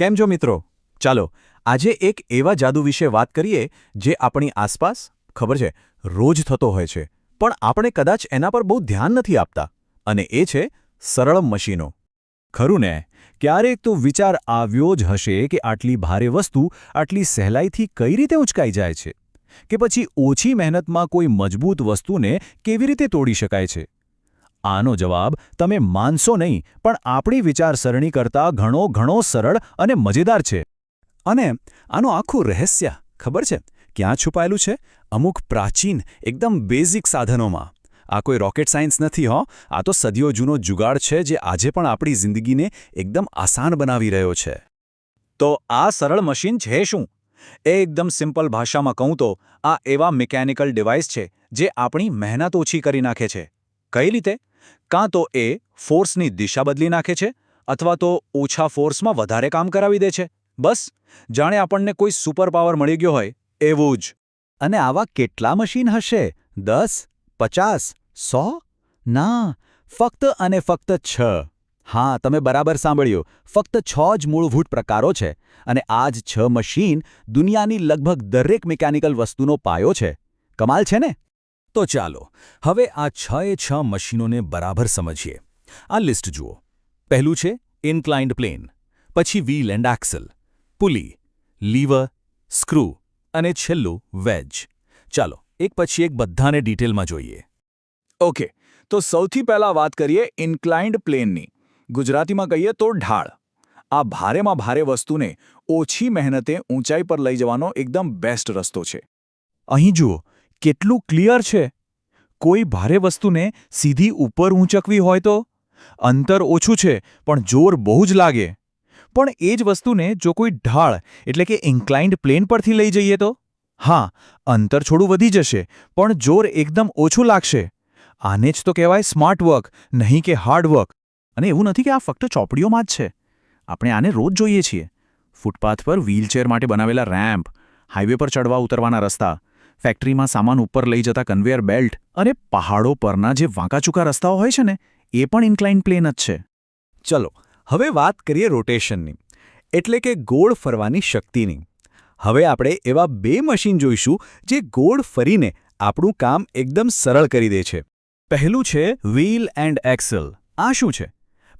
કેમ છો મિત્રો? ચાલો આજે એક એવા જાદુ વિશે વાત કરીએ જે આપણી આસપાસ ખબર છે રોજ થતો હોય છે, પણ આપણે કદાચ એના પર બહુ ધ્યાન નથી આપતા, અને એ છે સરળ મશીનો. ખરું ને? ક્યારેક તો વિચાર આવ્યો જ હશે કે આટલી ભારે વસ્તુ આટલી સહેલાઈથી કઈ રીતે ઉંચકાઈ જાય છે, કે પછી ઓછી મહેનતમાં કોઈ મજબૂત વસ્તુને કેવી રીતે તોડી શકાય છે. આનો જવાબ તમે માનશો નહીં, પણ આપણી વિચારસરણી કરતાં ઘણો ઘણો સરળ અને મજેદાર છે. અને આનું આખું રહસ્ય ખબર છે ક્યાં છુપાયેલું છે? અમુક પ્રાચીન એકદમ બેઝિક સાધનોમાં. આ કોઈ રોકેટ સાયન્સ નથી હો, આ તો સદીઓ જૂનો જુગાડ છે જે આજે પણ આપણી જિંદગીને એકદમ આસાન બનાવી રહ્યો છે. તો આ સરળ મશીન છે શું? એકદમ સિમ્પલ ભાષામાં કહું તો આ એવા મિકેનિકલ ડિવાઇસ છે જે આપણી મહેનત ઓછી કરી નાખે છે. કઈ રીતે? કાં તો એ ફોર્સની દિશા બદલી નાખે છે, અથવા તો ઓછા ફોર્સમાં વધારે કામ કરાવી દે છે. બસ જાણે આપણને કોઈ સુપર પાવર મળી ગયો હોય એવું જ. અને આવા કેટલા મશીન હશે? 10, 50, 100? ના, ફક્ત અને ફક્ત 6. હા, તમે બરાબર સાંભળ્યું, ફક્ત 6 જ મૂળભૂત પ્રકારો છે. અને આ જ 6 મશીન દુનિયાની લગભગ દરેક મિકેનિકલ વસ્તુનો પાયો છે. કમાલ છે ને? તો ચાલો હવે આ 6 મશીનોને બરાબર સમજીએ. આ લિસ્ટ જુઓ. પહેલું છે ઇન્ક્લાઇન્ડ પ્લેન, પછી wheel and axle, pulley, lever, screw અને છેલ્લું વેજ. ચાલો એક પછી એક બધાને ડિટેલમાં જોઈએ. ઓકે, તો સૌથી પહેલા વાત કરીએ ઇન્ક્લાઇન્ડ પ્લેનની. ગુજરાતીમાં કહીએ તો ઢાળ. આ ભારેમાં ભારે વસ્તુને ઓછી મહેનતે ઊંચાઈ પર લઈ જવાનો એકદમ બેસ્ટ રસ્તો છે. અહીં જુઓ કેટલું ક્લિયર છે. કોઈ ભારે વસ્તુને સીધી ઉપર ઊંચકવી હોય તો અંતર ઓછું છે પણ જોર બહુ જ લાગે. પણ એ જ વસ્તુને જો કોઈ ઢાળ એટલે કે ઇન્ક્લાઇન્ડ પ્લેન પરથી લઈ જઈએ તો હા, અંતર થોડું વધી જશે પણ જોર એકદમ ઓછું લાગશે. આને જ તો કહેવાય સ્માર્ટ વર્ક, નહીં કે હાર્ડ વર્ક. અને એવું નથી કે આ ફક્ત ચોપડીઓમાં જ છે. આપણે આને રોજ જોઈએ છીએ. ફૂટપાથ પર વ્હીલચેર માટે બનાવેલા રેમ્પ, હાઈવે પર ચડવા ઉતરવાના રસ્તા, ફેક્ટરીમાં સામાન ઉપર લઈ જતા કન્વેયર બેલ્ટ, અને પહાડો પરના જે વાંકાચૂકા રસ્તાઓ હોય છે ને એ પણ ઇન્ક્લાઇન્ડ પ્લેન જ છે. ચલો હવે વાત કરીએ રોટેશનની, એટલે કે ગોળ ફરવાની શક્તિની. હવે આપણે એવા 2 મશીન જોઈશું જે ગોળ ફરીને આપણું કામ એકદમ સરળ કરી દે છે. પહેલું છે વ્હીલ એન્ડ એક્સલ. આ શું છે?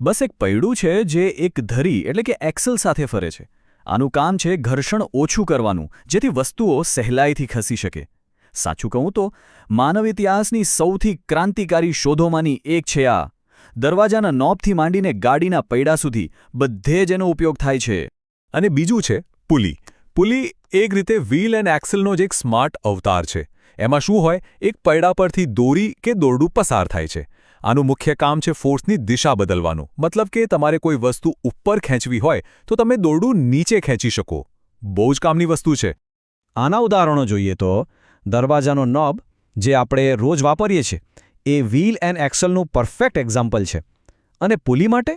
બસ એક પૈડું છે જે એક ધરી એટલે કે એક્સલ સાથે ફરે છે. આનું કામ છે ઘર્ષણ ઓછું કરવાનું, જેથી વસ્તુઓ સહેલાઈથી ખસી શકે. સાચું કહું તો માનવ ઇતિહાસની સૌથી ક્રાંતિકારી શોધોમાંની એક છે આ. દરવાજાના નોબથી માંડીને ગાડીના પૈડા સુધી બધે જ એનો ઉપયોગ થાય છે. અને બીજું છે પુલી. પુલી એક રીતે વ્હીલ એન્ડ એક્સલનો જ એક સ્માર્ટ અવતાર છે. એમાં શું હોય? એક પૈડા પરથી દોરી કે દોરડું પસાર થાય છે. આનું મુખ્ય કામ છે ફોર્સની દિશા બદલવાનું. મતલબ કે તમારે કોઈ વસ્તુ ઉપર ખેંચવી હોય તો તમે દોરડું નીચે ખેંચી શકો. બહુ જ કામની વસ્તુ છે. આના ઉદાહરણો જોઈએ તો દરવાજાનો નોબ જે આપણે રોજ વાપરીએ છીએ એ વ્હીલ એન્ડ એક્સલનું પરફેક્ટ એક્ઝામ્પલ છે. અને પુલી માટે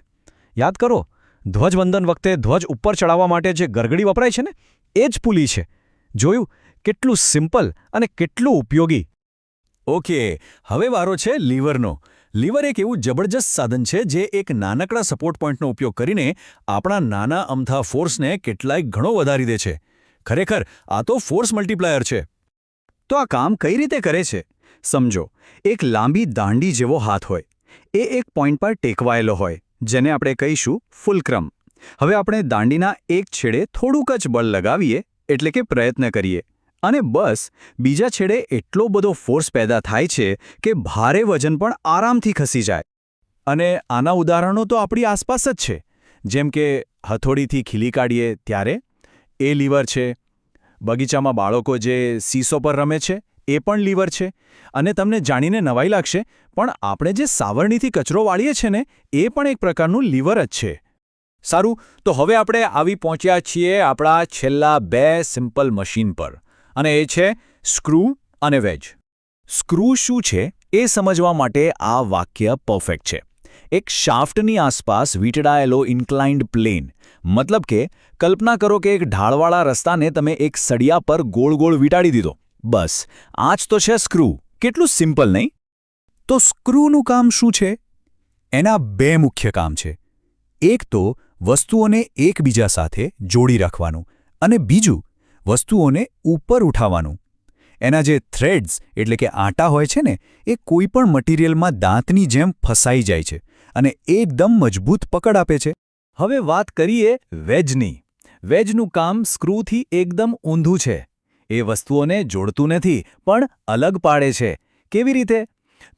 યાદ કરો, ધ્વજવંદન વખતે ધ્વજ ઉપર ચડાવવા માટે જે ગરગડી વપરાય છે ને એ જ પુલી છે. જોયું? કેટલું સિમ્પલ અને કેટલું ઉપયોગી. ઓકે, હવે વારો છે લીવરનો. લીવર એક એવું જબરજસ્ત સાધન છે જે એક નાનકડા સપોર્ટ પોઈન્ટનો ઉપયોગ કરીને આપણા નાના અમથા ફોર્સને કેટલાય ગણો વધારી દે છે. ખરેખર આ તો ફોર્સ મલ્ટીપ્લાયર છે. તો આ કામ કઈ રીતે કરે છે? સમજો, એક લાંબી દાંડી જેવો હાથ હોય. એ એક પોઈન્ટ પર ટેકવાયેલો હોય, જેને આપણે કહીશું ફુલક્રમ. હવે આપણે દાંડીના એક છેડે થોડુંક જ બળ લગાવીએ, એટલે કે પ્રયત્ન કરીએ, અને બસ બીજા છેડે એટલો બધો ફોર્સ પેદા થાય છે કે ભારે વજન પણ આરામથી ખસી જાય. અને આના ઉદાહરણો તો આપણી આસપાસ જ છે. જેમ કે હથોડીથી ખીલી કાઢીએ ત્યારે એ લીવર છે. બગીચામાં બાળકો જે સીસો પર રમે છે એ પણ લીવર છે. અને તમને જાણીને નવાઈ લાગશે, પણ આપણે જે સાવરણીથી કચરો વાળીએ છીએ ને એ પણ એક પ્રકારનું લીવર જ છે. સારું, તો હવે આપણે આવી પહોંચ્યા છીએ આપણા છેલ્લા 2 સિમ્પલ મશીન પર. અને એ છે સ્ક્રૂ અને વેજ. સ્ક્રૂ શું છે એ સમજવા માટે આ વાક્ય પરફેક્ટ છે. એક શાફ્ટની આસપાસ વીંટળાયેલો ઇન્ક્લાઇન્ડ પ્લેન. મતલબ કે કલ્પના કરો કે એક ઢાળવાળા રસ્તાને તમે એક સળિયા પર ગોળ ગોળ વીંટાળી દીધો. બસ આ જ તો છે સ્ક્રૂ. કેટલું સિમ્પલ નહીં? તો સ્ક્રૂનું કામ શું છે? એના 2 મુખ્ય કામ છે. એક તો વસ્તુઓને એકબીજા સાથે જોડી રાખવાનું અને બીજું વસ્તુઓને ઉપર ઉઠાવવાનું. એના જે થ્રેડ્સ એટલે કે આંટા હોય છે ને એ કોઈપણ મટીરિયલમાં દાંતની જેમ ફસાઈ જાય છે અને એકદમ મજબૂત પકડ આપે છે. હવે વાત કરીએ વેજની. વેજનું કામ સ્ક્રૂથી એકદમ ઊંધું છે. એ વસ્તુઓને જોડતું નથી પણ અલગ પાડે છે. કેવી રીતે?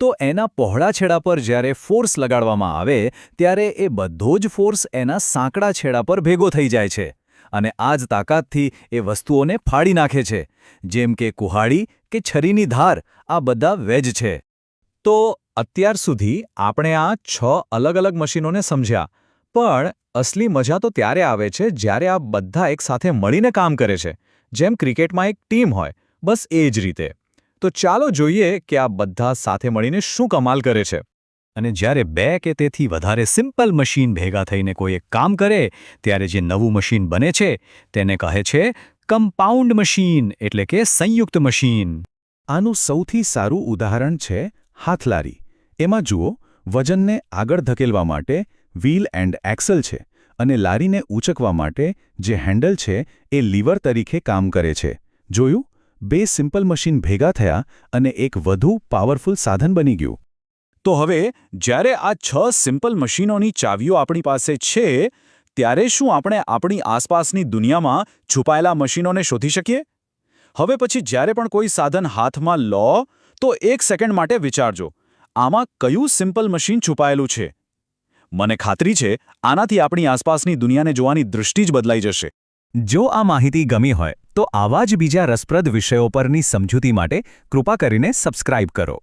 તો એના પહોળા છેડા પર જ્યારે ફોર્સ લગાડવામાં આવે ત્યારે એ બધો જ ફોર્સ એના સાંકડા છેડા પર ભેગો થઈ જાય છે અને આ જ તાકાતથી એ વસ્તુઓને ફાડી નાખે છે. જેમ કે કુહાડી કે છરીની ધાર, આ બધા વેજ છે. તો અત્યાર સુધી આપણે આ 6 અલગ અલગ મશીનોને સમજ્યા, પણ અસલી મજા તો ત્યારે આવે છે જ્યારે આ બધા એકસાથે મળીને કામ કરે છે. જેમ ક્રિકેટમાં એક ટીમ હોય, બસ એ જ રીતે. તો ચાલો જોઈએ કે આ બધા સાથે મળીને શું કમાલ કરે છે. અને જ્યારે 2 કે તેથી વધારે સિમ્પલ મશીન ભેગા થઈને કોઈ એક કામ કરે ત્યારે જે નવું મશીન બને છે તેને કહે છે કમ્પાઉન્ડ મશીન, એટલે કે સંયુક્ત મશીન. આનું સૌથી સારું ઉદાહરણ છે હાથલારી. એમાં જુઓ, વજનને આગળ ધકેલવા માટે વ્હીલ એન્ડ એક્સલ છે અને લારીને ઊંચકવા માટે જે હેન્ડલ છે એ લીવર તરીકે કામ કરે છે. જોયું? 2 સિમ્પલ મશીન ભેગા થયા અને એક વધુ પાવરફુલ સાધન બની ગયું. તો હવે જ્યારે આ 6 સિમ્પલ મશીનોની ચાવીઓ આપણી પાસે છે, ત્યારે શું આપણે આપણી આસપાસની દુનિયામાં છુપાયેલા મશીનોને શોધી શકીએ? હવે પછી જ્યારે પણ કોઈ સાધન હાથમાં લો તો 1 સેકન્ડ માટે વિચારજો, આમાં કયું સિમ્પલ મશીન છુપાયેલું છે? મને ખાતરી છે આનાથી આપણી આસપાસની દુનિયાને જોવાની દૃષ્ટિ જ બદલાઈ જશે. જો આ માહિતી ગમી હોય તો આવા જ બીજા રસપ્રદ વિષયો પરની સમજૂતી માટે કૃપા કરીને સબસ્ક્રાઇબ કરો.